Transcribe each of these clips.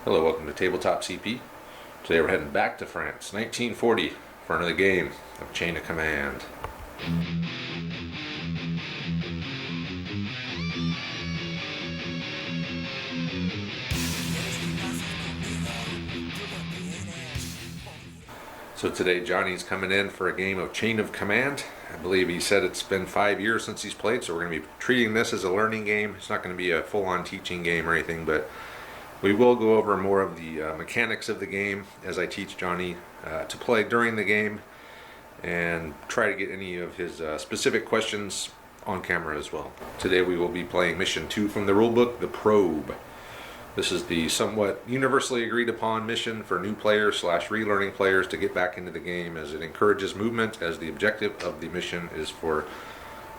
Hello, welcome to Tabletop CP. Today we're heading back to France, 1940, for another game of Chain of Command. So today Johnny's coming in for a game of Chain of Command. I believe he said it's been 5 years since he's played, so we're going to be treating this as a learning game. It's not going to be a full-on teaching game or anything, but we will go over more of the mechanics of the game as I teach Johnny to play during the game and try to get any of his specific questions on camera as well. Today we will be playing Mission 2 from the rulebook, The Probe. This is the somewhat universally agreed upon mission for new players / relearning players to get back into the game, as it encourages movement, as the objective of the mission is for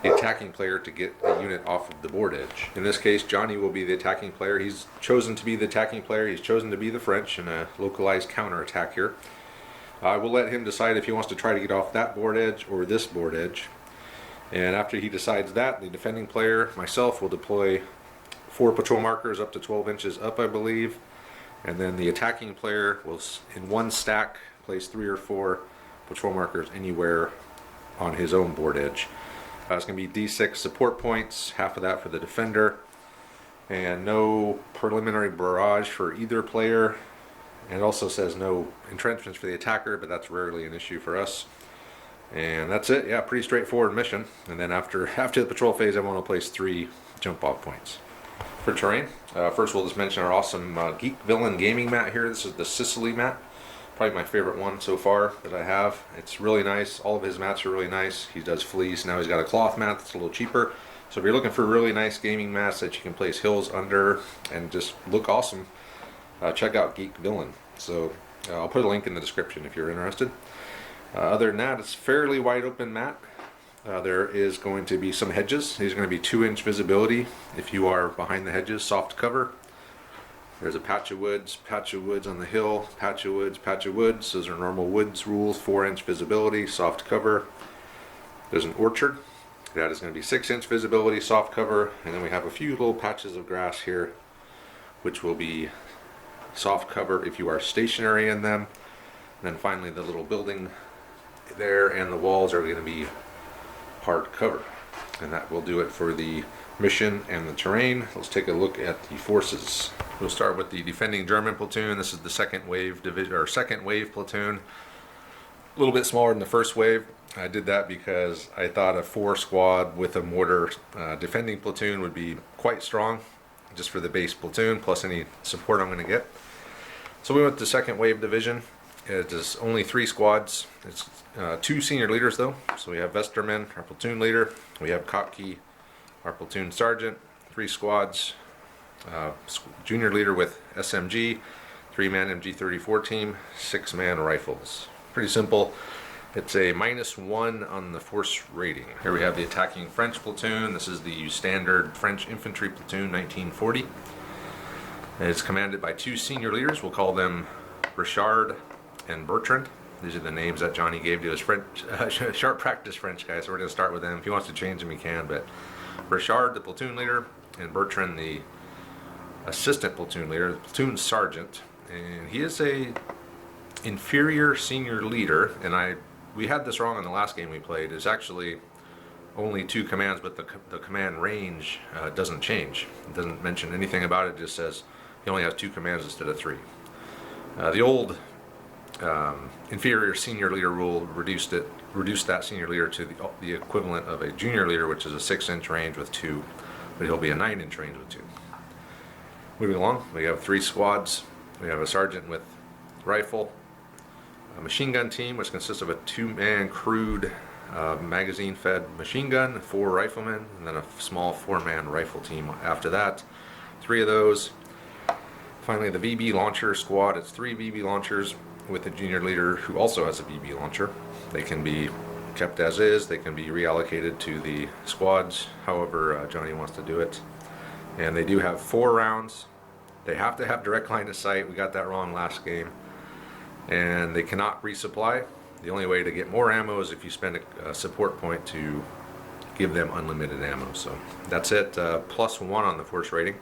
the attacking player to get a unit off of the board edge. In this case, Johnny will be the attacking player. He's chosen to be the attacking player. He's chosen to be the French in a localized counterattack here. I will let him decide if he wants to try to get off that board edge or this board edge. And after he decides that, the defending player, myself, will deploy 4 patrol markers up to 12 inches up, I believe. And then the attacking player will, in one stack, place 3 or 4 patrol markers anywhere on his own board edge. It's going to be D6 support points, half of that for the defender, and no preliminary barrage for either player. And it also says no entrenchments for the attacker, but that's rarely an issue for us. And that's it. Yeah, pretty straightforward mission. And then after the patrol phase, everyone will place 3 jump off points. For terrain, first we'll just mention our awesome Geek Villain gaming mat here. This is the Sicily mat. Probably my favorite one so far that I have. It's really nice. All of his mats are really nice. He does fleece. Now he's got a cloth mat that's a little cheaper. So if you're looking for really nice gaming mats that you can place hills under and just look awesome, check out Geek Villain. So I'll put a link in the description if you're interested. Other than that, it's fairly wide open mat. There is going to be some hedges. These are going to be 2-inch visibility if you are behind the hedges, soft cover. There's a patch of woods on the hill, patch of woods. Those are normal woods rules, 4-inch visibility, soft cover. There's an orchard. That is going to be 6-inch visibility, soft cover. And then we have a few little patches of grass here, which will be soft cover if you are stationary in them. And then finally the little building there and the walls are going to be hard cover. And that will do it for the mission and the terrain. Let's take a look at the forces. We'll start with the defending German platoon. This is the second wave division, or second wave platoon. A little bit smaller than the first wave. I did that because I thought a 4 squad with a mortar defending platoon would be quite strong, just for the base platoon plus any support I'm going to get. So we went to second wave division. It is only 3 squads. It's 2 senior leaders though. So we have Vesterman, our platoon leader. We have Kopke, our platoon sergeant. 3 squads. Junior leader with SMG, 3-man MG34 team, 6-man rifles. Pretty simple. It's a -1 on the force rating. Here we have the attacking French platoon. This is the standard French infantry platoon, 1940. And it's commanded by 2 senior leaders. We'll call them Richard and Bertrand. These are the names that Johnny gave to his French, sharp practice French guy, so we're going to start with them. If he wants to change them, he can, but Richard, the platoon leader, and Bertrand, the assistant platoon leader, the platoon sergeant. And he is a inferior senior leader, and we had this wrong in the last game we played. It's actually only 2 commands, but the command range doesn't change. It doesn't mention anything about it. It just says he only has 2 commands instead of 3. The old inferior senior leader rule reduced that senior leader to the equivalent of a junior leader, which is a 6-inch range with 2, but he'll be a 9-inch range with 2. Moving along, we have 3 squads. We have a sergeant with rifle, a machine gun team, which consists of a 2-man crewed magazine-fed machine gun, 4 riflemen, and then a small 4-man rifle team after that. 3 of those. Finally, the VB launcher squad. It's 3 VB launchers with a junior leader who also has a VB launcher. They can be kept as is. They can be reallocated to the squads, however Johnny wants to do it. And they do have 4 rounds. They have to have direct line of sight. We got that wrong last game. And they cannot resupply. The only way to get more ammo is if you spend a support point to give them unlimited ammo. So that's it. +1 on the force rating.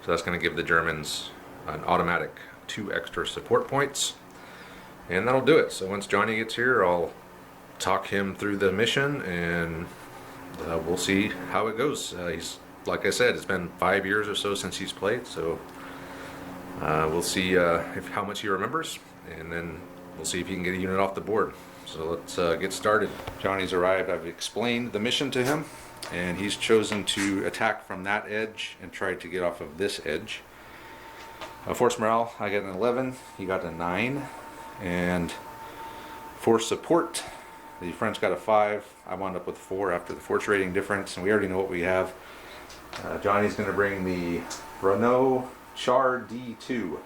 So that's going to give the Germans an automatic 2 extra support points. And that'll do it. So once Johnny gets here, I'll talk him through the mission, and we'll see how it goes. He's, like I said, it's been 5 years or so since he's played, so we'll see how much he remembers, and then we'll see if he can get a unit off the board. So let's get started. Johnny's arrived. I've explained the mission to him, and he's chosen to attack from that edge and try to get off of this edge. Force morale, I got an 11, he got a 9, and force support, the French got a 5, I wound up with 4 after the force rating difference, and we already know what we have. Johnny's going to bring the Renault Char D2.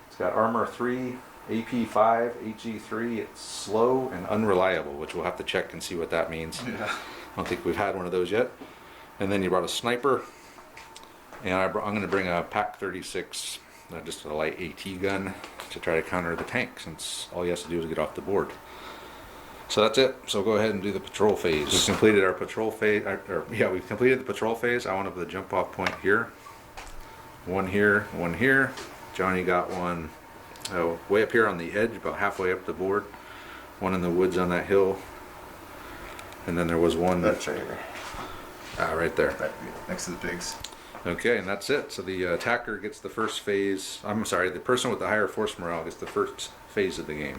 It's got armor 3, AP 5, HG 3, it's slow and unreliable, which we'll have to check and see what that means. Yeah. I don't think we've had one of those yet. And then you brought a sniper, and I'm going to bring a Pack 36, just a light AT gun to try to counter the tank, since all he has to do is get off the board. So that's it. So go ahead and do the patrol phase. We've completed our patrol phase. We've completed the patrol phase. I went up to the jump off point here. One here, one here. Johnny got one way up here on the edge, about halfway up the board. One in the woods on that hill. And then there was one. That's right here. Right there. Right, next to the pigs. Okay, and that's it. So the attacker gets the first phase. I'm sorry, the person with the higher force morale gets the first phase of the game.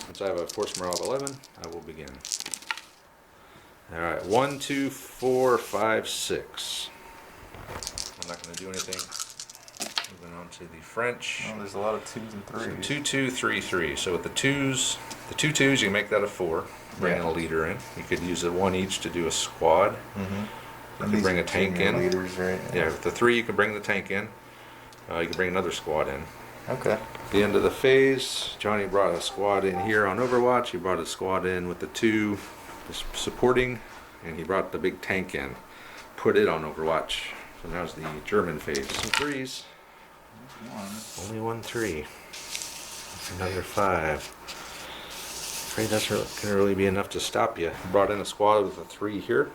Since I have a force morale of 11, I will begin. Alright, 1, 2, 4, 5, 6. I'm not going to do anything. Moving on to the French. Oh, there's a lot of 2s and 3s. So 2, 2, 3, 3. So with the 2s, the 2 2s, you can make that a 4. Bring a leader in. You could use a 1 each to do a squad. You can bring a tank in. Leaders, right? Yeah, with the 3 you can bring the tank in. You can bring another squad in. Okay. At the end of the phase, Johnny brought a squad in here on Overwatch. He brought a squad in with the 2 supporting, and he brought the big tank in. Put it on Overwatch. So now's the German phase. Some 3s. Only 1 3. Another 5. Afraid that's going to really be enough to stop you. Brought in a squad with a 3 here.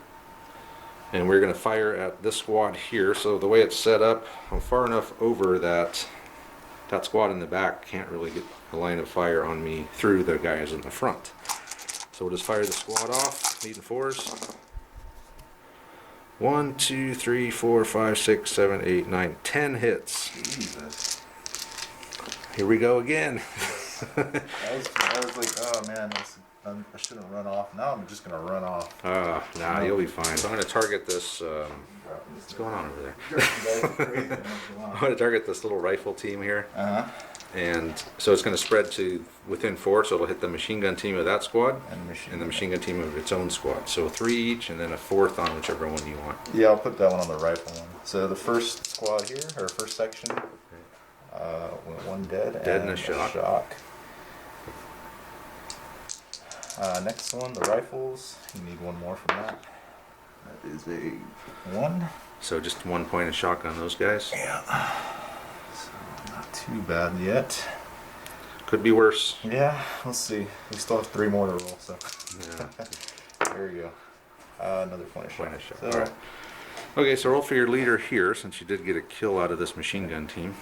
And we're going to fire at this squad here. So the way it's set up, I'm far enough over that that squad in the back can't really get a line of fire on me through the guys in the front. So we'll just fire the squad off, needing 4s. 1, 2, 3, 4, 5, 6, 7, 8, 9, 10 hits. Jesus. Here we go again. I was like, oh man, I shouldn't run off. Now I'm just gonna run off. Nah, you'll be fine. So I'm gonna target this. What's going on over there? I'm gonna target this little rifle team here. And so it's gonna spread to within 4, so it'll hit the machine gun team of that squad and the machine gun team of its own squad. So 3 each, and then a 4th on whichever one you want. Yeah, I'll put that one on the rifle one. So the first squad here, or first section, went 1 dead and a shock. Next one, the rifles. You need 1 more from that. That is a 1. So just 1 point of shock on those guys. Yeah. So not too bad yet. Could be worse. Yeah, let's see. We still have 3 more to roll, so. Yeah. There we go. Another point of shock. So, all right. Okay, so roll for your leader here, since you did get a kill out of this machine gun team.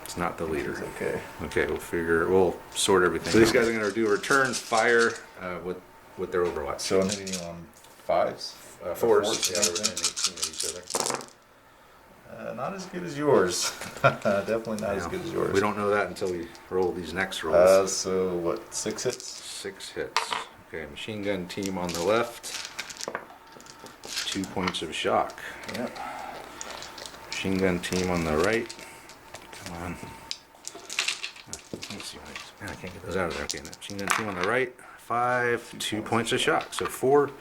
It's not the leader. Okay. Okay, we'll sort everything. So these guys are going to do returns fire with their Overwatch. So I'm hitting you on 5s? 4s. Yeah, they're within 18 of each other. Not as good as yours. Definitely not as good as yours. We don't know that until we roll these next rolls. So what, 6 hits? 6 hits. Okay, machine gun team on the left. 2 points of shock. Yep. Machine gun team on the right. Come on. Let me see. Man, I can't get those out of there. Okay, machine gun team on the right. 5, 2 points of shock. So 4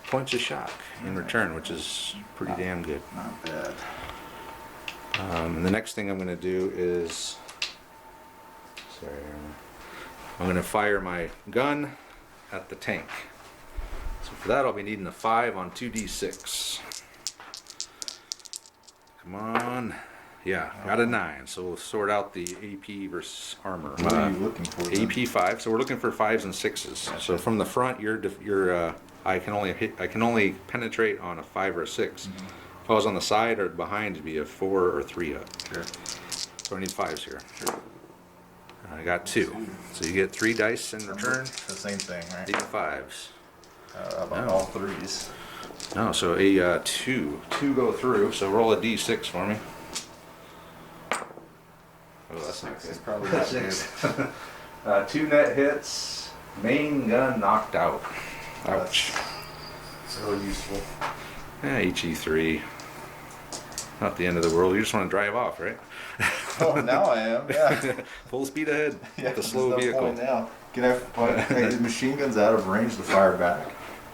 points of shock in return, which is pretty damn good. Not bad. The next thing I'm going to do is, I'm going to fire my gun at the tank. So for that I'll be needing a 5 on 2d6. Come on. Yeah, got a 9. So we'll sort out the AP versus armor. What are you looking for? AP 5. So we're looking for 5s and 6s. Gotcha. So from the front, I can only penetrate on a 5 or a 6. If I was on the side or behind, it'd be a 4 or 3 up. Sure. So I need 5s here. I got 2. So you get 3 dice in return. The same thing, right? Need 5s. How about all 3s? No, so a 2. 2 go through, so roll a d6 for me. Oh, that's not good. It's probably not good. 2 net hits. Main gun knocked out. Ouch. It's really useful. Yeah, HE3. Not the end of the world. You just want to drive off, right? Oh, now I am. Yeah. Full speed ahead. Yeah, With a slow there's no vehicle. point now. Can I take the machine guns out of range to fire back?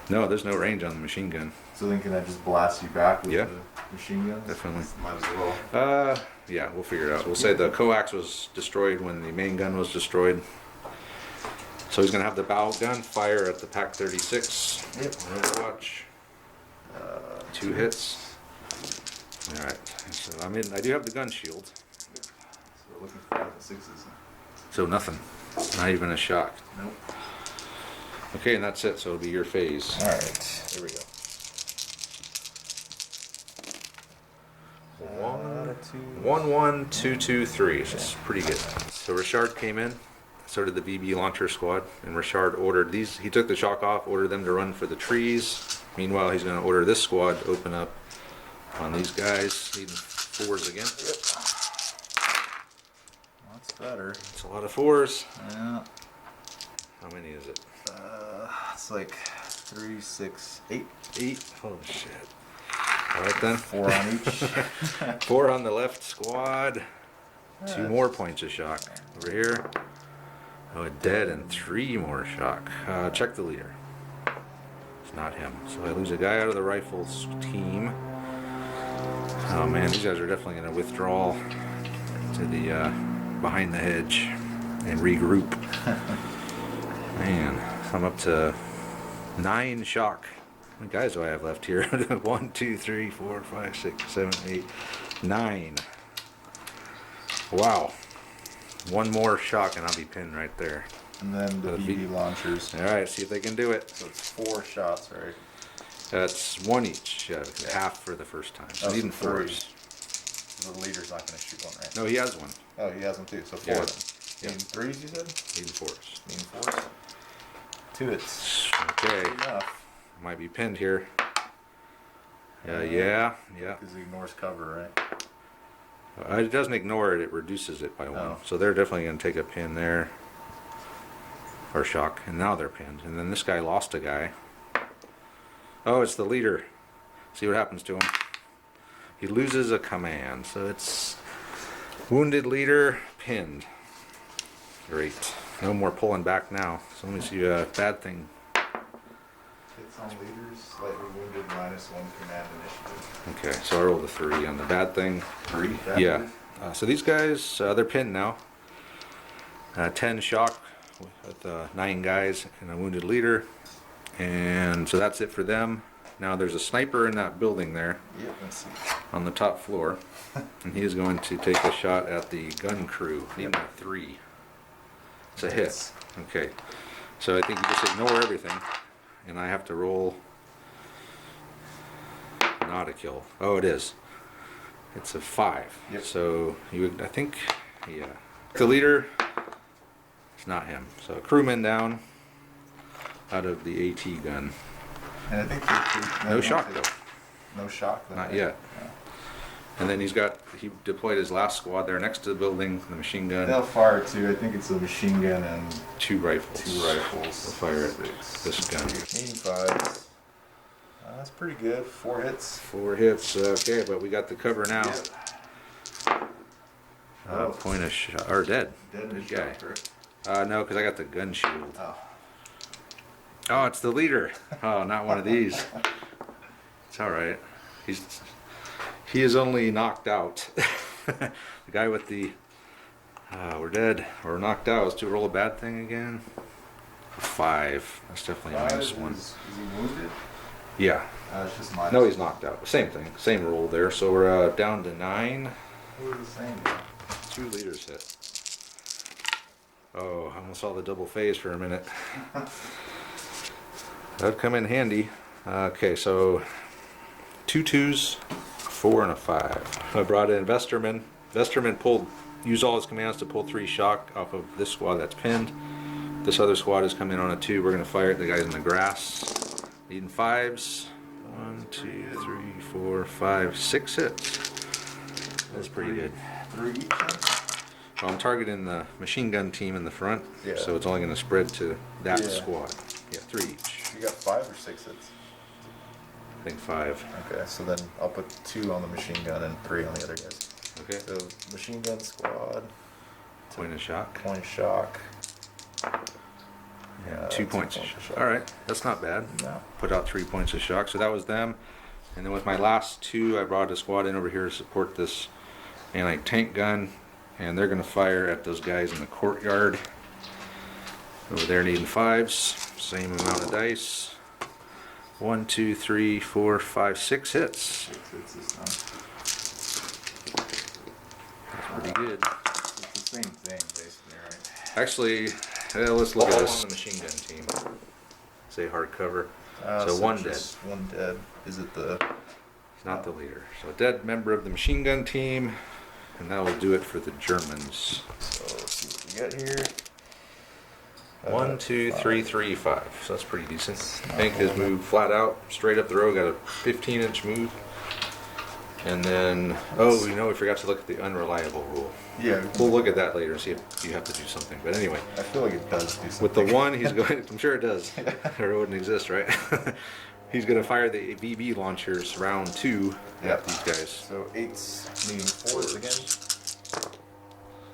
No, there's no range on the machine gun. So then can I just blast you back with Yeah. the machine guns? Definitely. Might as well. Yeah, we'll figure it out. We'll say the coax was destroyed when the main gun was destroyed. So he's gonna have the bow gun fire at the Pac 36. Yep. Overwatch. 2 hits. All right. So I do have the gun shield. So we're looking for 5 and 6s. So nothing. Not even a shock. Nope. Okay, and that's it. So it'll be your phase. All right. Here we go. 1, 1, 2, 2, 3. So it's pretty good. So Richard came in. So did the VB launcher squad, and Richard ordered these. He took the shock off, ordered them to run for the trees. Meanwhile, he's going to order this squad to open up on these guys. Needing 4s again. That's better. It's a lot of 4s. Yeah. How many is it? It's like 3, 6, 8. 8. Holy shit. All right then. 4 on each. 4 on the left squad. 2 Yeah. more points of shock. Over here. Oh, a dead and 3 more shock. Check the leader. It's not him. So I lose a guy out of the rifles team. Oh man, these guys are definitely going to withdraw to the behind the hedge and regroup. Man, I'm up to 9 shock. How many guys do I have left here? 1, 2, 3, 4, 5, 6, 7, 8, 9. Wow. 1 more shock and I'll be pinned right there. And then the BB launchers. Alright, see if they can do it. So it's 4 shots, right? That's 1 each. Yeah, half for the first time. So needing 4s. So the leader's not going to shoot one, right? No, he has 1. Oh, he has them too. So 4 Yeah. of them. Yeah. Needing 3s, you said? Needing 4s. Needing 4s. 2 hits. Okay. Enough. Might be pinned here. Yeah. Because he ignores cover, right? It doesn't ignore it, it reduces it by 1. Oh. So they're definitely going to take a pin there. Or shock. And now they're pinned. And then this guy lost a guy. Oh, it's the leader. See what happens to him. He loses a command. So it's wounded leader, pinned. Great. No more pulling back now. So let me see a bad thing. Hits on leaders, slightly wounded, -1 command initiative. Okay, so I rolled a 3 on the bad thing. 3? Yeah. So these guys, they're pinned now. 10 shock with 9 guys and a wounded leader. And so that's it for them. Now there's a sniper in that building there Yep, let's see. on the top floor. And he is going to take a shot at the gun crew. Needing a 3. It's a hit. Okay. So I think you just ignore everything. And I have to roll not a kill. Oh, it is. It's a 5. Yep. So you would, I think, yeah. The leader, it's not him. So crewman down out of the AT gun. And I think No shock though. No shock though. Not right? yet. Yeah. And then he deployed his last squad there next to the building, the machine gun. They'll fire 2. I think it's a machine gun and 2 rifles. 2 rifles. They'll fire at 6. this gun. Needing 5s. That's pretty good. 4 hits. 4 hits. Okay, but we got the cover now. Yep. Point of shot. Or dead. Dead Dead and guy. shot, right? No, because I got the gun shield. Oh. Oh, it's the leader. Oh, not one of these. It's all right. He is only knocked out. The guy with the we're dead or knocked out. Let's do roll a bad thing again. 5. That's definitely a -1. Is he wounded? Yeah. It's just minus. No, he's knocked out. Same thing. Same roll there. So we're down to 9. We're the same. 2 leaders hit. Oh, I almost saw the double phase for a minute. That'd come in handy. Okay, so 2 2s, 4 and a 5. I brought in Vesterman. Vesterman pulled use all his commands to pull 3 shock off of this squad that's pinned. This other squad has come in on a 2. We're going to fire at the guys in the grass. Needing 5s. 1, 2, 3, 4, 5, 6 hits. That's pretty good. 3 each. Well, I'm targeting the machine gun team in the front, Yeah. so it's only going to spread to that Yeah. squad. Yeah, 3 each. You got 5 or 6 hits? I think 5. Okay, so then I'll put 2 on the machine gun and 3 on the other guys. Okay. So machine gun squad, Point of shock. point of shock. And 2 points of shock. Alright, that's not bad. No. Put out 3 points of shock. So that was them. And then with my last 2, I brought a squad in over here to support this anti-tank gun. And they're going to fire at those guys in the courtyard. Over there needing 5s. Same amount of dice. 1, 2, 3, 4, 5, 6 hits. 6 hits this time. That's pretty good. It's the same thing, basically, right? Actually, let's look at this on the machine gun team. Say hardcover. So 1 dead. 1 dead. Is it the... He's not the leader. So a dead member of the machine gun team. And that will do it for the Germans. So let's see what we got here. 1, 2, 3, 3, 5. So that's pretty decent. Tank has moved flat out, straight up the road, got a 15-inch move. And then, oh, we forgot to look at the unreliable rule. Yeah. We'll look at that later and see if you have to do something. But anyway, I feel like it does do something. with the 1, he's going, I'm sure it does, or it wouldn't exist, right? He's going to fire the BB launchers round 2 at these guys. So 8's needing 4s again.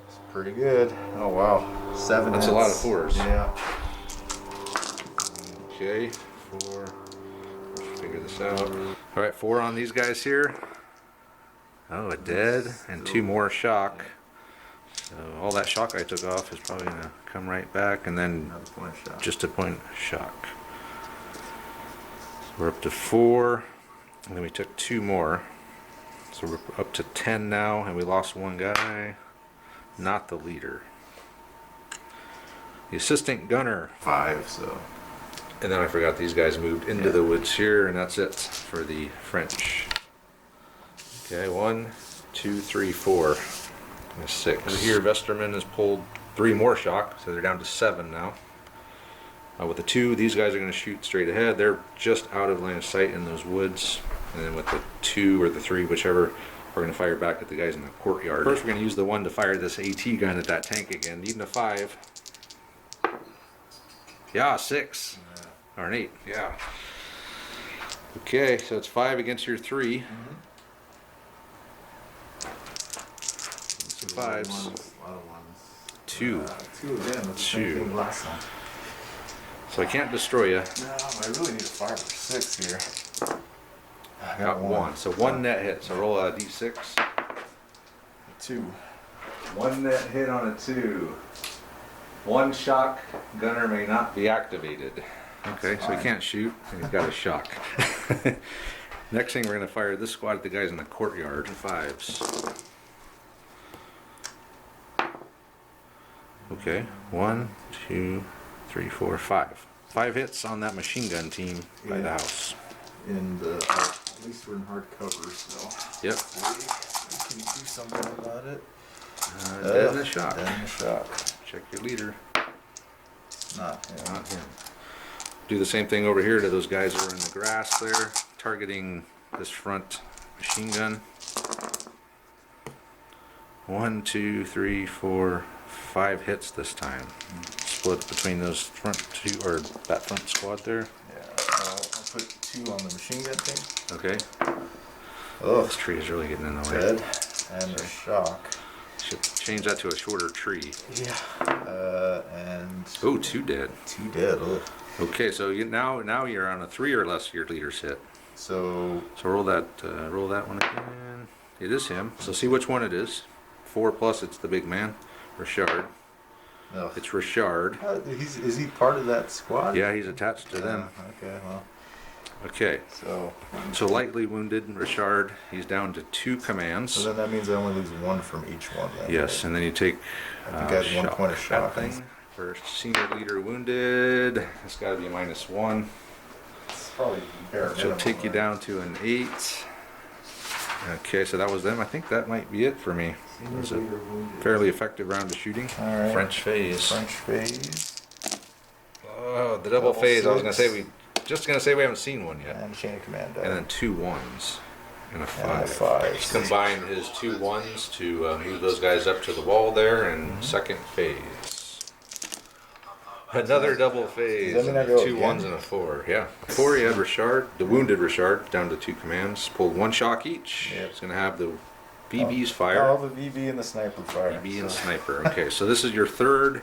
It's pretty good. Oh wow. 7 That's hits. a lot of 4s. Yeah. Okay, 4. Let's figure this out. All right, 4 on these guys here. Oh, a dead and 2 more shock. So all that shock I took off is probably gonna come right back, and then Another point of shock. just a point of shock. So we're up to 4, and then we took 2 more. So we're up to 10 now, and we lost 1 guy. Not the leader. The assistant gunner. 5, so. And then I forgot these guys moved into the woods here, and that's it for the French. Okay, 1, 2, 3, 4, and 6. Over here, Vesterman has pulled 3 more shock, so they're down to 7 now. With the 2, these guys are going to shoot straight ahead. They're just out of line of sight in those woods. And then with the 2 or the 3, whichever, we're going to fire back at the guys in the courtyard. First, we're going to use the 1 to fire this AT gun at that tank again. Needing a 5. Yeah, 6. Or an 8. Yeah. Okay, so it's 5 against your 3. Some 5s. A lot of 1s. 2. 2 again. That's the 2. same thing last time. So I can't destroy you. No, I really need a 5 or 6 here. I Got 1. So 1 net hit. So roll a d6. 2. 1 net hit on a 2. 1 shock gunner may not be activated. Okay, so he can't shoot, and he's got a shock. Next thing, we're going to fire this squad at the guys in the courtyard. 5s. Okay, 1, 2, 3, 4, 5. 5 hits on that machine gun team by the house. And at least we're in hard cover, so. Yep. We can do something about it. Dead in the shock. Dead in the shock. Check your leader. Not him. Not him. Do the same thing over here to those guys that are in the grass there, targeting this front machine gun. 1, 2, 3, 4, 5 hits this time. Split between those front 2, or that front squad there. Yeah, I'll put 2 on the machine gun thing. Okay. Oh, This tree is really getting in the way. dead. And the shock. Should change that to a shorter tree. Yeah. And Oh, 2 dead. 2 dead. Ugh. Okay, so now you're on a 3 or less. Your leader's hit. So So roll that one again. It is him. So see which one it is. 4 plus. It's the big man, Richard. ugh. It's Richard. Is he part of that squad? Yeah, he's attached to them. Okay, well, Okay, so so lightly wounded Richard. He's down to 2 commands. then that means I only lose 1 from each one. Then, Yes, and then you take I think I had 1 point of shock. that thing. First senior leader wounded. It's got to be -1. It's probably bare She'll minimum, take you right? down to an 8. Okay, so that was them. I think that might be it for me. It was a fairly effective round of shooting. All right. French phase. French phase. Oh, the double phase. I was gonna say we haven't seen one yet. And chain of command die. And then 2 1s and a 5. And a 5. He's combined his 2 1s to move those guys up to the wall there, and second phase. Another double phase. Does that mean I go 2 again? 1s and a 4. Yeah. 4, he had Richard, the wounded Richard, down to 2 commands. Pulled 1 shock each. Yep. He's gonna have the VBs fire. Oh, the VB and the sniper fire. VB and sniper. Okay, so this is your third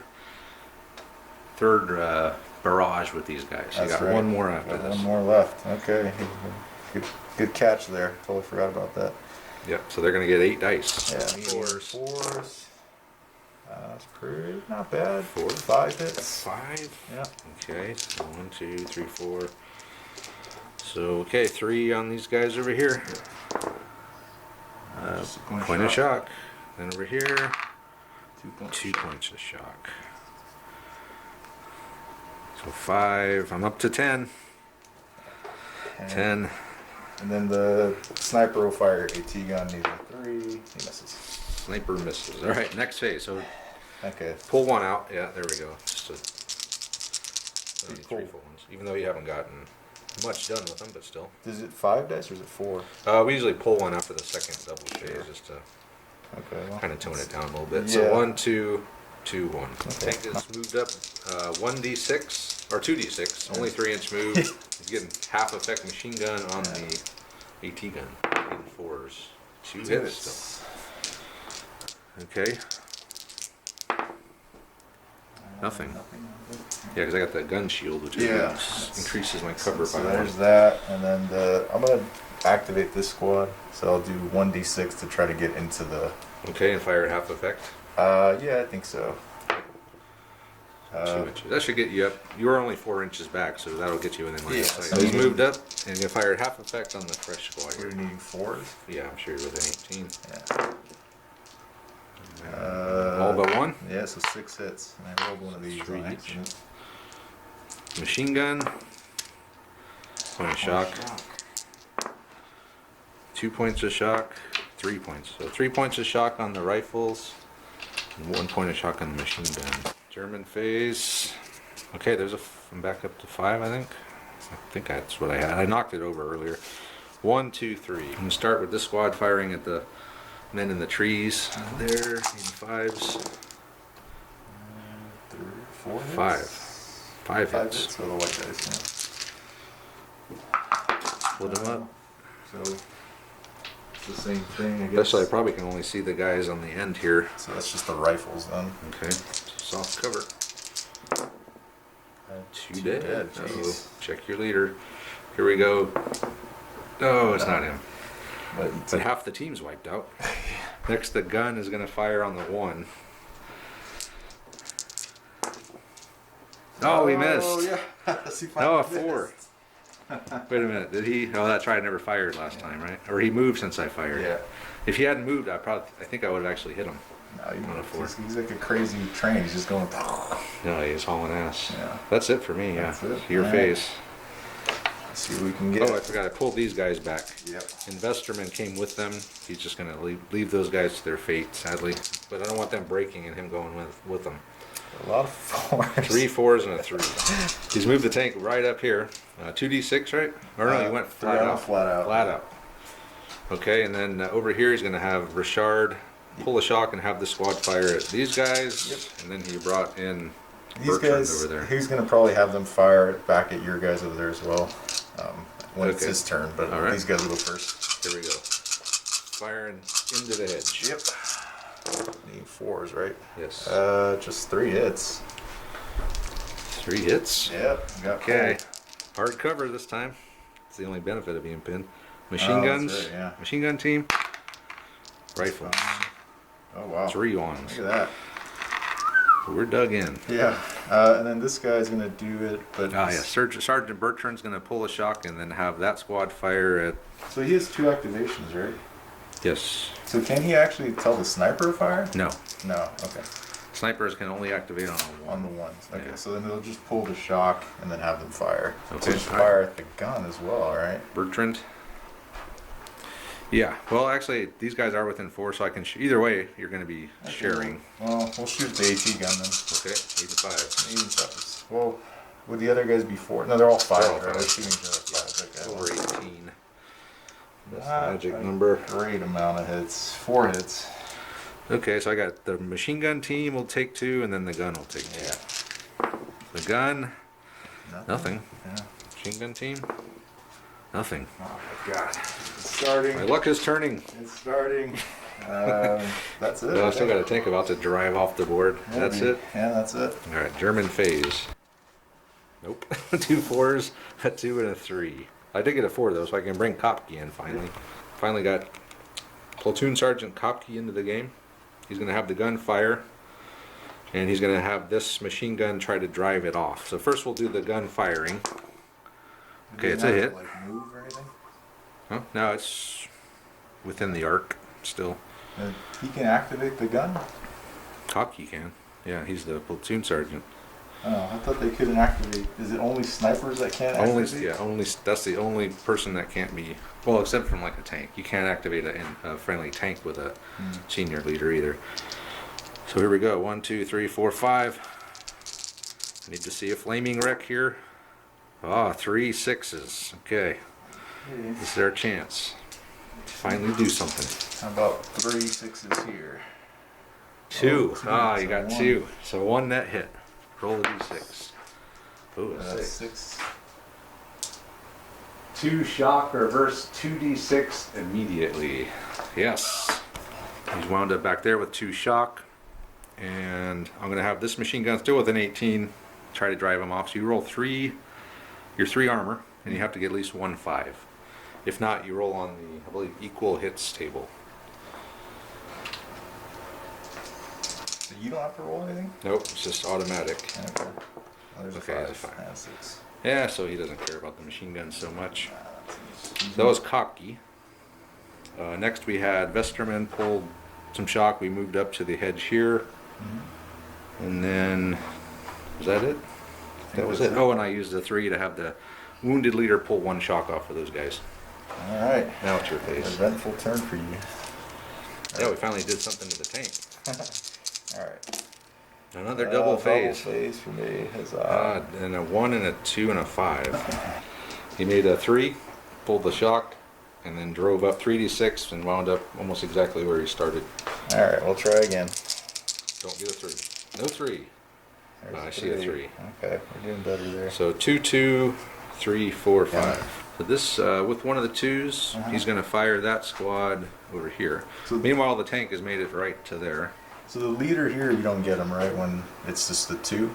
barrage with these guys. You That's got right. one more after Got this. one more left. Okay. Good catch there. Totally forgot about that. Yep. So they're gonna get 8 dice. Yeah, medium 4s. 4s. That's pretty not bad. 4. 5 hits. 5. Yeah. Okay. So 1, 2, 3, 4. So okay, 3 on these guys over here. Just a Point of shock. Then over here, 2 points. 2 points of shock. So 5. I'm up to 10. 10. And then the sniper will fire AT gun, needing 3. He misses. Sniper misses. All right, next phase. So Okay. pull 1 out. Yeah, there we go. Just Pretty 3 cool. full ones. Even though you haven't gotten much done with them, but still. Is it 5 dice or is it 4? We usually pull 1 after the second double phase just to Okay. Well, kind of tone it down a little bit. Yeah. So 1, 2, 2, 1. Okay. Tank is moved up 1d6 or 2d6. Only 3-inch move. He's getting half effect machine gun on the AT gun in 4s. 2 hits still. Okay. Nothing. Yeah, because I got that gun shield, which increases my cover So by there's 1. that, and then I'm gonna activate this squad. So I'll do 1d6 to try to get into the. Okay, and fire at half effect. Yeah, I think so. 2 inches. That should get you up. You were only 4 inches back, so that'll get you within line of sight. so So he's you- moved up, and you fire at half effect on the fresh squad We're here. needing 4s. Yeah, I'm sure you're within 18. Yeah. All but 1. Yeah, so 6 hits. And I rolled one of these. 3 on each. accident. Machine gun. Point of shock. 2 points of shock. 3 points. So 3 points of shock on the rifles, and 1 point of shock on the machine gun. German phase. Okay, I'm back up to 5, I think. I think that's what I had. I knocked it over earlier. 1, 2, 3. I'm gonna start with this squad firing at the men in the trees. There, 5s. 3, 4 hits. 5. 5 5 hits. hits. So the white dice. Split them up. So it's the same thing, I guess. Especially, I probably can only see the guys on the end here. So that's just the rifles then. Okay, soft cover. 2 Two dead. dead, Uh-oh. jeez. Check your leader. Here we go. No, it's not him. But half the team's wiped out. Next, the gun is going to fire on the 1. Oh, he missed. Oh, yeah. He No, a finally 4. missed. Wait a minute. Did he? Oh, that's right. I never fired last time, right? Or he moved since I fired. Yeah. If he hadn't moved, I think I would have actually hit him. No, On a 4. he's like a crazy train. He's just going. No, he's hauling ass. Yeah. That's it for me. Yeah. That's it. Your All right. face. Let's see what we can get. Oh, I forgot. I pulled these guys back. Yep. Investorman came with them. He's just going to leave those guys to their fate, sadly. But I don't want them breaking and him going with them. A lot of 4s. 3 4s and a 3. He's moved the tank right up here. 2d6, right? Or no, he went flat out. Flat out. Flat out. Okay, and then over here he's going to have Richard pull a shock and have the squad fire at these guys. Yep. And then he brought in These Bertrand guys, over there. he's going to probably have them fire it back at your guys over there as well. When it's Okay. his turn, but All right. these guys will go first. Here we go. Firing into the hedge. Yep. Need 4s, right? Yes. Just 3 hits. 3 hits. Yep. Got Okay. pulled. Hard cover this time. It's the only benefit of being pinned. Machine Oh, that's guns. right, yeah. Machine gun team. Rifles. Oh wow. 3 ones. Look at that. We're dug in. Yeah. And then this guy's gonna do it, but Ah, yeah. Sergeant Bertrand's going to pull a shock and then have that squad fire at. so he has 2 activations, right? Yes. So can he actually tell the sniper to fire? No. No. Okay. Snipers can only activate on a 1. On the ones. Okay. Yeah. So then they'll just pull the shock and then have them fire. Okay. So just fire at the gun as well, right? Bertrand. Yeah. Well, actually, these guys are within 4, so I can. Either way, you're going to be sharing. Well, we'll shoot the AT gun then. Okay. 85. Even fives. Well, would the other guys be 4? No, they're all 5. They're all Right? They're five. shooting each other 5. Okay. Over 18. That's the Not magic a number. Great amount of hits. 4 hits. Okay, so I got the machine gun team will take 2, and then the gun will take 2. Yeah. The gun, nothing. Yeah. Machine gun team, nothing. Oh my god. It's starting. My luck is turning. It's starting. That's it. Well, I still got a tank about to drive off the board. Maybe. That's it. Yeah, that's it. All right, German phase. Nope. 2 4s, a 2 and a 3. I did get a 4 though, so I can bring Kopke in finally. Finally got Platoon Sergeant Kopke into the game. He's going to have the gun fire, and he's going to have this machine gun try to drive it off. So first we'll do the gun firing. Okay, it's a hit. Like move or anything? Huh? No, it's within the arc still. He can activate the gun? Kopke can. Yeah, he's the platoon sergeant. Oh, I thought they couldn't activate. Is it only snipers that can't Only, activate? yeah, only. That's the only person that can't be. Well, except from like a tank. You can't activate a friendly tank with a senior leader either. So here we go. 1, 2, 3, 4, 5. I need to see a flaming wreck here. Ah, 3 6s. Okay, this is our chance to finally do something. How about 3 6s here? 2. Oh, 2. Ah, you So got 1. 2. So 1 net hit. Roll a d6. Oh, a 6. 6. 2 shock, reverse 2d6 immediately. Yes. He's wound up back there with 2 shock. And I'm going to have this machine gun still with an 18. Try to drive him off. So you roll 3, your 3 armor, and you have to get at least 1 5. If not, you roll on the, I believe, equal hits table. So you don't have to roll anything? Nope, it's just automatic. Okay. Well, there's Okay, a there's a 5. 5. And 6. Yeah, so he doesn't care about the machine gun so much. That's easy. So that was Kopke. Next we had Vesterman pulled some shock. We moved up to the hedge here. And then, was that it? That was it. Oh, and I used the 3 to have the wounded leader pull 1 shock off for those guys. All right. Now it's your phase. Eventful turn for you. Yeah, we finally did something to the tank. All right. Another double phase. Double phase for me. Huzzah. And a 1 and a 2 and a 5. He made a 3, pulled the shock, and then drove up 3d6 and wound up almost exactly where he started. All right, we'll try again. Don't get a 3. No 3. There's I see a 3. Okay, we're doing better there. So 2, 2, 3, 4, 5. Yeah. So this, with one of the 2s, he's going to fire that squad over here. So- Meanwhile, the tank has made it right to there. So the leader here, you don't get him, right, when it's just the 2?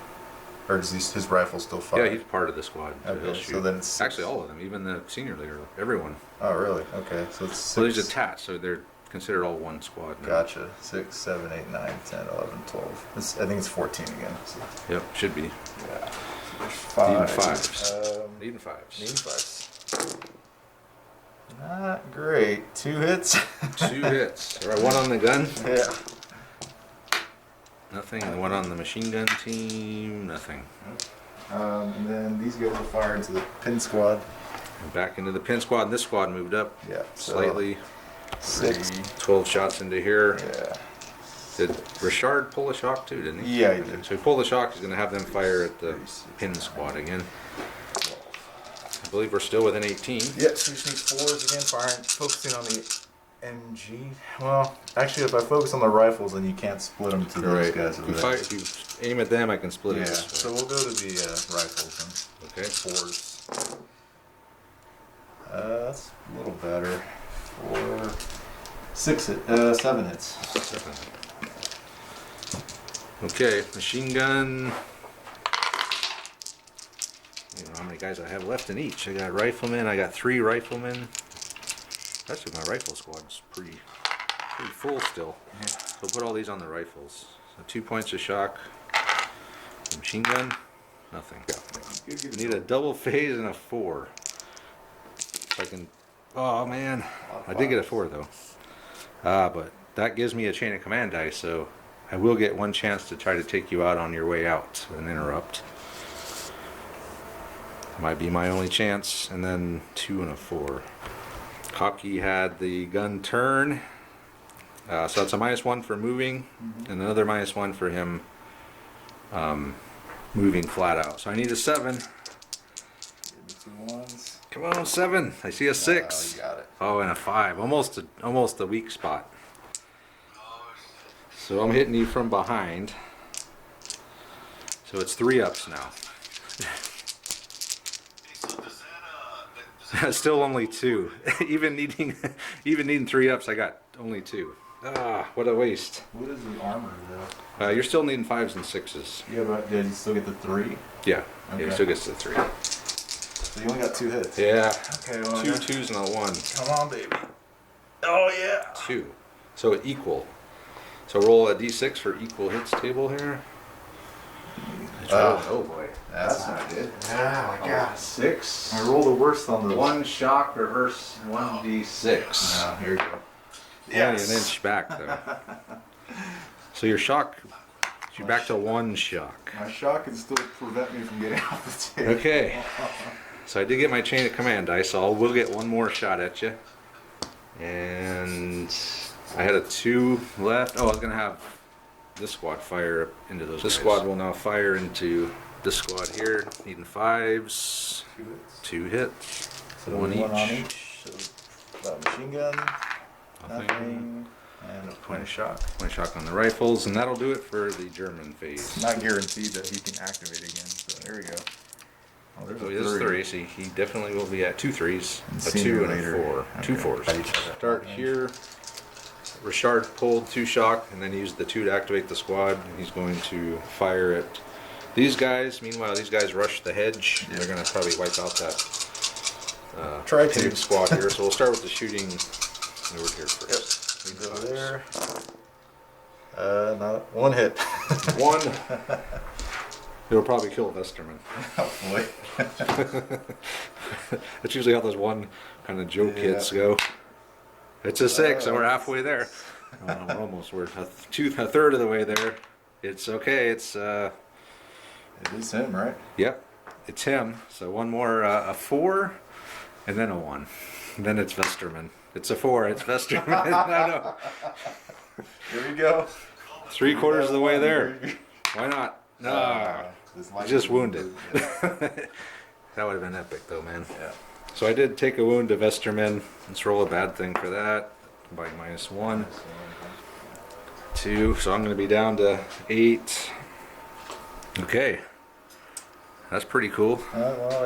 Or does his rifle still fire? Yeah, he's part of the squad. So he'll Okay, shoot. so then it's 6. Actually, all of them, even the senior leader, everyone. Oh, really? Okay, so it's 6. So he's attached, so they're considered all one squad now. Gotcha. 6, 7, 8, 9, 10, 11, 12. I think it's 14 again. So, Yep, should be. yeah. So there's 5. Even 5s. Even 5s. Needing 5s. Not great. 2 hits. 2 hits. All right, 1 on the gun. Yeah. Nothing. And 1 on the machine gun team. Nothing. And then these guys will fire into the pin squad. And back into the pin squad, and this squad moved up Yeah. So slightly. 6. 12 shots into here. Yeah. Did Richard pull a shock too, didn't he? Yeah, he did. So he pulled a shock, he's going to have them fire at the pin squad again. I believe we're still within 18. Yep, so we just need 4s again, firing, focusing on the MG. Well, actually, if I focus on the rifles, then you can't split them to those Right. guys. If you aim at them, I can split Yeah, it this so way. we'll go to the rifles then. Okay. 4s. That's a little better. 4, 7 hits. 7. Okay, machine gun. I don't know how many guys I have left in each. I got riflemen. I got 3 riflemen. Actually, my rifle squad's pretty full still. Yeah. So put all these on the rifles. So 2 points of shock. The machine gun, nothing. I need a double phase and a 4. If I can. Oh man, I did get a 4 though. But that gives me a chain of command dice, so I will get 1 chance to try to take you out on your way out with an interrupt. Might be my only chance, and then 2 and a 4. Hockey had the gun turn. So it's a -1 for moving, and another -1 for him moving flat out. So I need a 7. Give me 2 ones. Come on, 7. I see a 6. You got it. Oh, and a 5. Almost a weak spot. So I'm hitting you from behind. So it's 3 ups now. Still only 2. even needing 3 ups, I got only 2. Ah, what a waste. What is the armor though? You're still needing 5s and 6s. Yeah, but did you still get the 3? Yeah, Okay. he still gets the 3. So you only got 2 hits. Yeah. Okay, well, 2 2s and a 1. come on, baby. Oh yeah. 2. So equal. So roll a d6 for equal hits table here. Oh boy. That's not good. Oh my god. 6. I rolled the worst on those. 1 shock, reverse 1d6. Oh, here you go. Yeah, Yes. an inch back though. So your shock, you're back to 1 shock. My shock can still prevent me from getting off the table. Okay. So I did get my chain of command dice, so we'll get 1 more shot at you. And I had a 2 left. Oh, I was gonna have this squad fire into those. This squad will now fire into this squad here, needing 5s. 2 hits. So 1 one on each. each. So that machine gun. Nothing. And a point of shock. Point shock on the rifles, and that'll do it for the German phase. Not guaranteed that he can activate again. So there we go. Oh, there's So a he has 3. 3, so he definitely will be at 2 3s, a Senior 2 and a leader. 4. Okay. 2 4s. Start here. Richard pulled 2 shock and then used the 2 to activate the squad. And he's going to fire at these guys. Meanwhile, these guys rush the hedge. Yeah. They're going to probably wipe out that Try pig to. squad here. So we'll start with the shooting over here first. Leads over there. Not 1 hit. 1. It'll probably kill Vesterman. Oh boy. That's usually how those 1 kind of joke Yeah. hits go. It's a 6, and we're halfway there. We're a third of the way there. It's okay. It's It is him, right? yep, it's him. So 1 more, a 4, and then a 1. And then it's Vesterman. It's a 4. It's Vesterman. No. Here we go. 3/4 of the way there. Why not? No. Just wounded. That would have been epic, though, man. Yeah. So I did take a wound to Vesterman. Let's roll a bad thing for that. By -1, 2. So I'm going to be down to 8. Okay. That's pretty cool. Well,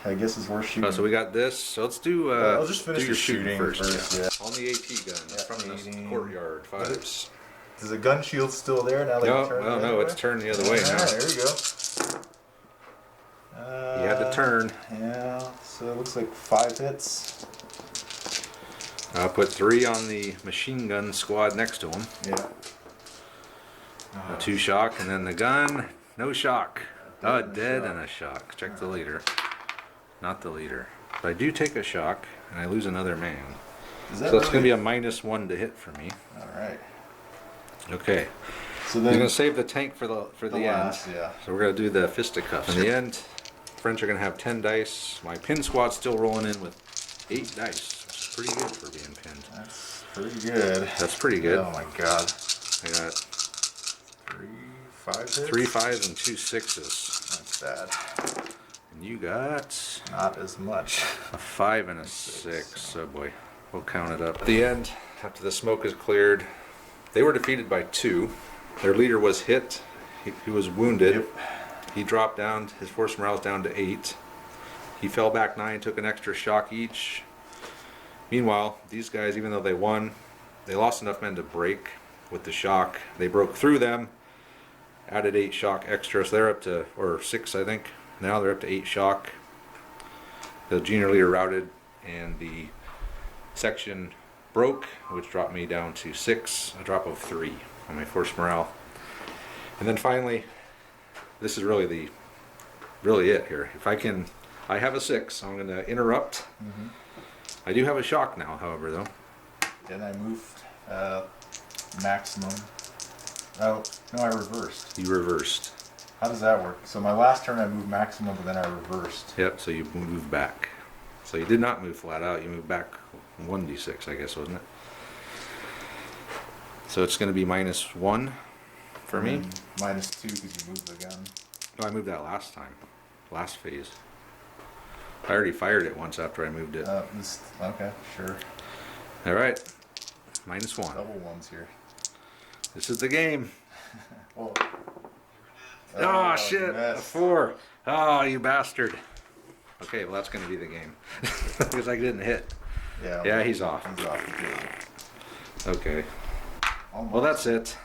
I guess it's worth shooting. So we got this. So let's do. I'll just finish do your the shooting first. Yeah. Yeah. On the AT gun Yeah, from the 18. courtyard. 5s. Is the gun shield still there now? That No, you turned well, the no, other it's way? turned the other way now. Alright, there we go. You had to turn. Yeah, so it looks like 5 hits. I'll put 3 on the machine gun squad next to him. Yeah. A 2 shock, and then the gun, no shock. Oh, dead and a shock. Check the leader. Not the leader. But I do take a shock, and I lose another man. Is So that that's going to be really- a -1 to hit for me. Alright. Okay. So We're then going to save the tank for the end. last, yeah. So we're going to do the fisticuffs. In the end, French are going to have 10 dice. My pin squad's still rolling in with 8 dice, which is pretty good for being pinned. That's pretty good. That's pretty good. Oh my god. I got 5 hits? 3 5s and 2 6s. That's bad. And you got Not as much. a 5 and a 6. Oh boy. We'll count it up. At the end, after the smoke is cleared, they were defeated by 2. Their leader was hit. He was wounded. Yep. He dropped down. His force morale is down to 8. He fell back 9, took an extra shock each. Meanwhile, these guys, even though they won, they lost enough men to break with the shock. They broke through them, added 8 shock extra, so they're up to, or 6 I think. Now they're up to 8 shock. The junior leader routed, and the section broke, which dropped me down to 6, a drop of 3 on my force morale. And then finally, this is really it here. If I can, I have a 6, so I'm going to interrupt. Mm-hmm. I do have a shock now, however, though. Then I moved maximum. Oh, no, I reversed. You reversed. How does that work? So my last turn I moved maximum, but then I reversed. Yep, so you move back. So you did not move flat out. You moved back 1d6, I guess, wasn't it? So it's going to be -1 for me. -2 because you moved the gun. No, I moved that last time. Last phase. I already fired it once after I moved it. Okay, sure. All right. -1. Double ones here. This is the game. Well, Oh, shit. A missed. 4. Oh, you bastard. Okay, well, that's going to be the game. Because I didn't hit. Yeah, he's off. He's off. Okay. Almost. Well, that's it.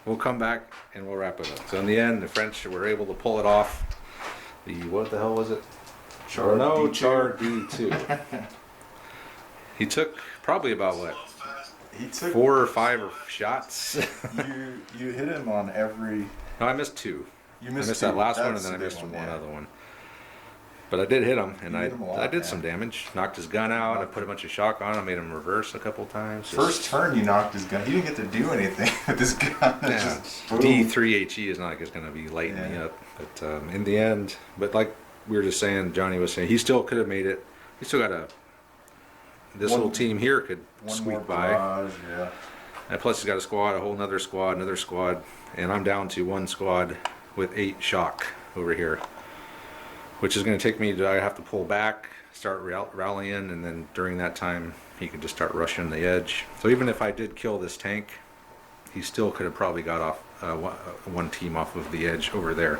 We'll come back and we'll wrap it up. So in the end, the French were able to pull it off. What the hell was it? Char D2. Char D2. He took probably about what? He took 4 or 5 shots. you hit him on every. No, I missed 2. You I missed missed 2. that last one, and That's then I the big missed one yeah. other one. But I did hit him, and You hit him a lot, I did man. some damage. Knocked his gun out. I put a bunch of shock on him. Made him reverse a couple times. First turn, you knocked his gun. He didn't get to do anything with his gun. Yeah, boom. D3HE is not like it's going to be lighting me Yeah. up. But in the end, but like we were just saying, Johnny was saying, he still could have made it. He still got this One- little team here could One squeak more by. barrage, yeah. And plus he's got a squad, a whole nother squad, another squad. And I'm down to 1 squad with 8 shock over here. Which is going to take me to, I have to pull back, start rallying, and then during that time he could just start rushing the edge. So even if I did kill this tank, he still could have probably got off one team off of the edge over there.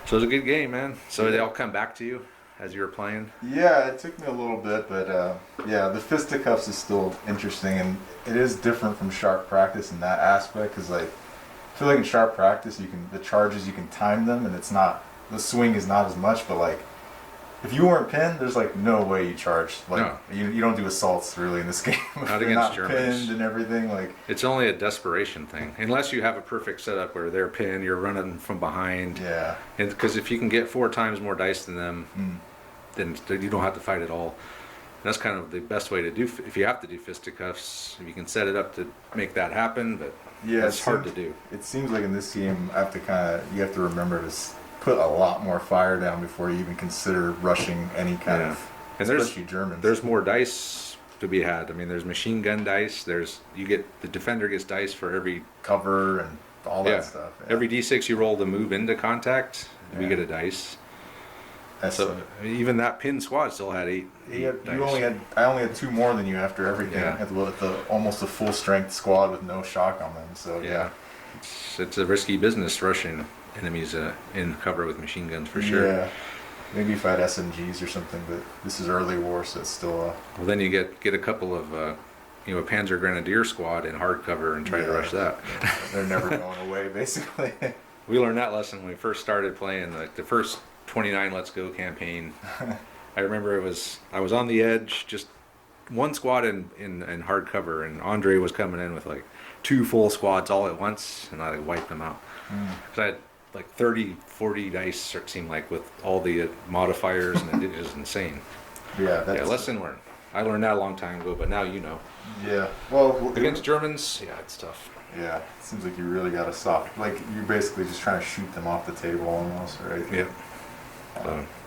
So it was a good game, man. So they all come back to you as you were playing? Yeah, it took me a little bit, but yeah, the fisticuffs is still interesting, and it is different from sharp practice in that aspect, because like, I feel like in sharp practice, the charges, you can time them, and it's not, the swing is not as much, but like, if you weren't pinned, there's like no way you charge. Like No. you don't do assaults really in this game. If Not you're against not Germans. pinned and everything. Like It's only a desperation thing, unless you have a perfect setup where they're pinned, you're running from behind. yeah, And because if you can get 4 times more dice than them, mm. then you don't have to fight at all. And that's kind of the best way to do. If you have to do fisticuffs, if you can set it up to make that happen, but yeah, it's hard to do. It seems like in this game, you have to remember to put a lot more fire down before you even consider rushing any kind of, And especially Germans. there's more dice to be had. I mean, there's machine gun dice. The defender gets dice for every cover and all that stuff. Yeah. Every D6 you roll to move into contact, we Yeah. get a dice. That's So even that pin squad still had 8 dice. I only had 2 more than you after everything. Yeah. I had almost a full strength squad with no shock on them. So Yeah, it's a risky business rushing enemies in cover with machine guns for sure. Yeah, maybe if I had SMGs or something, but this is early war, so it's still. Well, then you get a couple of a Panzer Grenadier squad in hard cover and try to Yeah. rush that. They're never going away, basically. We learned that lesson when we first started playing the first 29 Let's Go campaign. I remember I was on the edge, just 1 squad in hard cover, and Andre was coming in with like 2 full squads all at once, and I wiped them out. So I had like 30, 40 dice, it seemed like, with all the modifiers, and it was insane. Yeah, Lesson learned. I learned that a long time ago, but now you know. Yeah, well, Against Germans, yeah, it's tough. Yeah, it seems like you really got to soft. Like you're basically just trying to shoot them off the table almost, right? Yeah.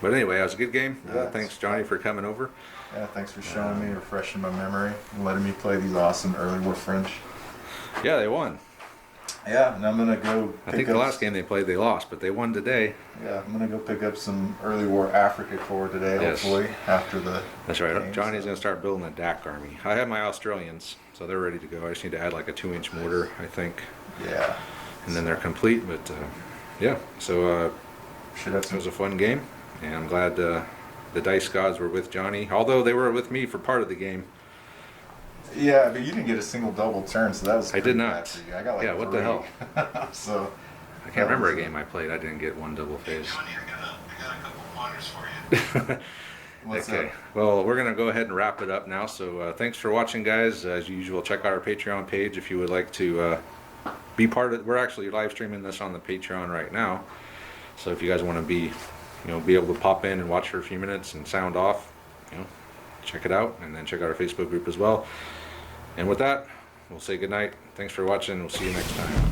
But anyway, it was a good game. Yeah, Thanks, Johnny, for coming over. Yeah, thanks for showing me, refreshing my memory, and letting me play these awesome early war French. Yeah, they won. Yeah, and I'm gonna go. I think the last game they played, they lost, but they won today. Yeah, I'm gonna go pick up some early war Africa Corps today, Yes. hopefully after the. That's right. game, Johnny's so- going to start building a DAC army. I have my Australians, so they're ready to go. I just need to add like a 2-inch mortar, I think, Yeah. and then they're complete. But yeah, so Should have it some. was a fun game, and I'm glad the Dice Gods were with Johnny, although they were with me for part of the game. Yeah, but you didn't get a single double turn, so that was. I did pretty not. bad for you. I got like Yeah, what the 3. hell? So. I can't remember a game I played. I didn't get 1 double phase. Johnny, I got a couple pointers for you. What's Okay, up? well, we're going to go ahead and wrap it up now. So thanks for watching, guys. As usual, check out our Patreon page if you would like to be part of it. We're actually live streaming this on the Patreon right now. So if you guys want to be able to pop in and watch for a few minutes and sound off, check it out. And then check out our Facebook group as well. And with that, we'll say goodnight. Thanks for watching. We'll see you next time.